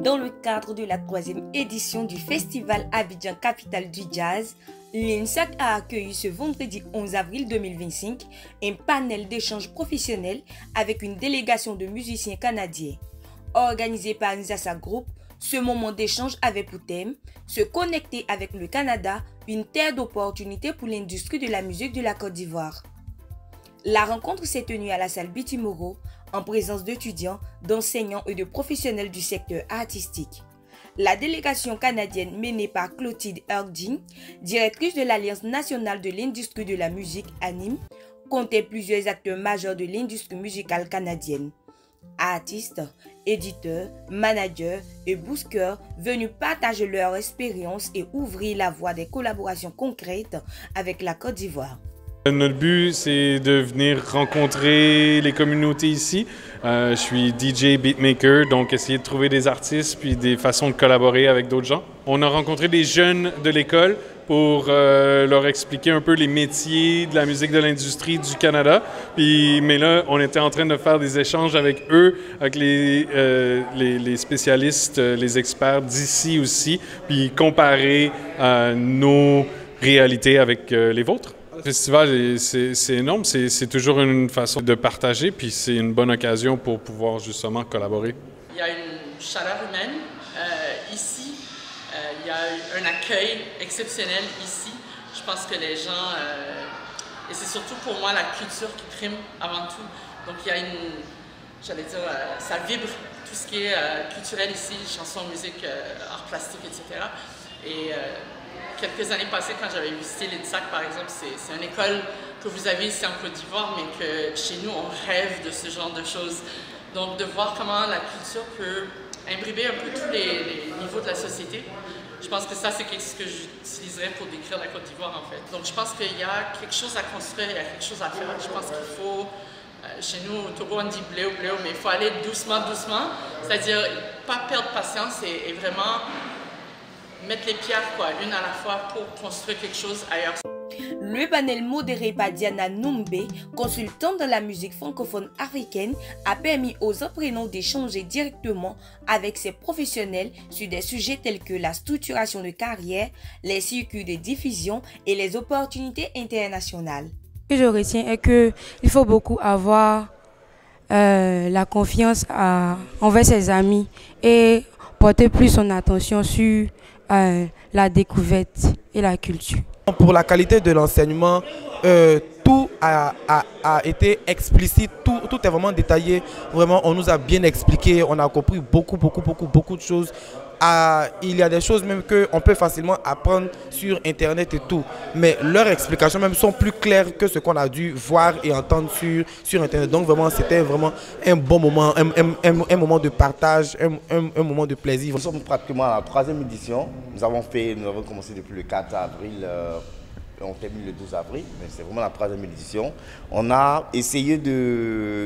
Dans le cadre de la 3e édition du Festival Abidjan Capitale du Jazz, l'INSAC a accueilli ce vendredi 11 avril 2025 un panel d'échange professionnel avec une délégation de musiciens canadiens. Organisé par Nzasa Group, ce moment d'échange avait pour thème « Se connecter avec le Canada, une terre d'opportunités pour l'industrie de la musique de la Côte d'Ivoire ». La rencontre s'est tenue à la salle Bitimoro en présence d'étudiants, d'enseignants et de professionnels du secteur artistique. La délégation canadienne menée par Clotilde Ergding, directrice de l'Alliance nationale de l'industrie de la musique ANIM, comptait plusieurs acteurs majeurs de l'industrie musicale canadienne. Artistes, éditeurs, managers et bookers venus partager leur expérience et ouvrir la voie des collaborations concrètes avec la Côte d'Ivoire. Notre but, c'est de venir rencontrer les communautés ici. Je suis DJ beatmaker, donc essayer de trouver des artistes puis des façons de collaborer avec d'autres gens. On a rencontré des jeunes de l'école pour leur expliquer un peu les métiers de la musique de l'industrie du Canada. Mais là, on était en train de faire des échanges avec eux, avec les spécialistes, les experts d'ici aussi, puis comparer nos réalités avec les vôtres. Le festival, c'est énorme, c'est toujours une façon de partager, puis c'est une bonne occasion pour pouvoir justement collaborer. Il y a une chaleur humaine ici, il y a un accueil exceptionnel ici. Je pense que les gens, et c'est surtout pour moi la culture qui prime avant tout. Donc il y a j'allais dire, ça vibre tout ce qui est culturel ici, chansons, musique, art plastique, etc. Et quelques années passées, quand j'avais visité l'INSAC, par exemple, c'est une école que vous avez ici en Côte d'Ivoire, mais que chez nous, on rêve de ce genre de choses. Donc, de voir comment la culture peut imbriber un peu tous les niveaux de la société, je pense que ça, c'est quelque chose que j'utiliserais pour décrire la Côte d'Ivoire, en fait. Donc, je pense qu'il y a quelque chose à construire, il y a quelque chose à faire. Je pense qu'il faut, chez nous, au Togo, on dit bléo, bléo, mais il faut aller doucement, doucement. C'est-à-dire, pas perdre patience et vraiment mettre les pierres, une à la fois, pour construire quelque chose ailleurs. Le panel modéré par Diana Numbe, consultante de la musique francophone africaine, a permis aux apprenants d'échanger directement avec ces professionnels sur des sujets tels que la structuration de carrière, les circuits de diffusion et les opportunités internationales. Ce que je retiens est qu'il faut beaucoup avoir la confiance envers ses amis et porter plus son attention sur la découverte et la culture. Pour la qualité de l'enseignement, tout a été explicite, tout est vraiment détaillé. Vraiment, on nous a bien expliqué, on a compris beaucoup de choses. Il y a des choses même qu'on peut facilement apprendre sur Internet et tout. Mais leurs explications même sont plus claires que ce qu'on a dû voir et entendre sur Internet. Donc vraiment, c'était vraiment un bon moment, un moment de partage, un moment de plaisir. Nous sommes pratiquement à la 3e édition. Nous avons commencé depuis le 4 avril. On termine le 12 avril, mais c'est vraiment la 3e édition. On a essayé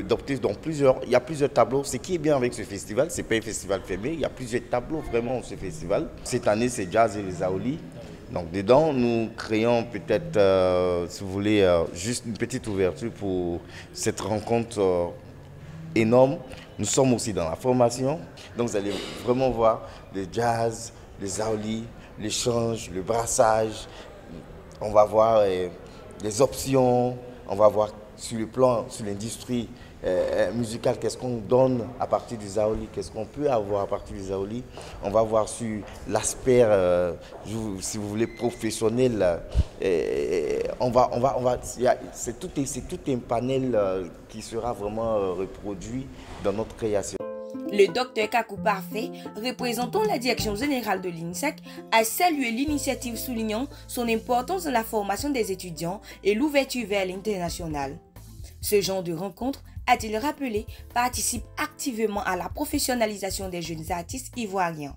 d'opter dans il y a plusieurs tableaux. Ce qui est bien avec ce festival, ce n'est pas un festival fermé, il y a plusieurs tableaux vraiment dans ce festival. Cette année, c'est Jazz et les Aoli. Donc dedans, nous créons peut-être, si vous voulez, juste une petite ouverture pour cette rencontre énorme. Nous sommes aussi dans la formation, donc vous allez vraiment voir le jazz, les Aoli, l'échange, le brassage. On va voir les options, on va voir sur le plan, sur l'industrie musicale, qu'est-ce qu'on donne à partir des Aoli, qu'est-ce qu'on peut avoir à partir des Aoli. On va voir sur l'aspect, si vous voulez, professionnel. C'est tout un panel qui sera vraiment reproduit dans notre création. Le docteur Kakou Parfait, représentant la direction générale de l'INSAC, a salué l'initiative soulignant son importance dans la formation des étudiants et l'ouverture vers l'international. Ce genre de rencontre, a-t-il rappelé, participe activement à la professionnalisation des jeunes artistes ivoiriens.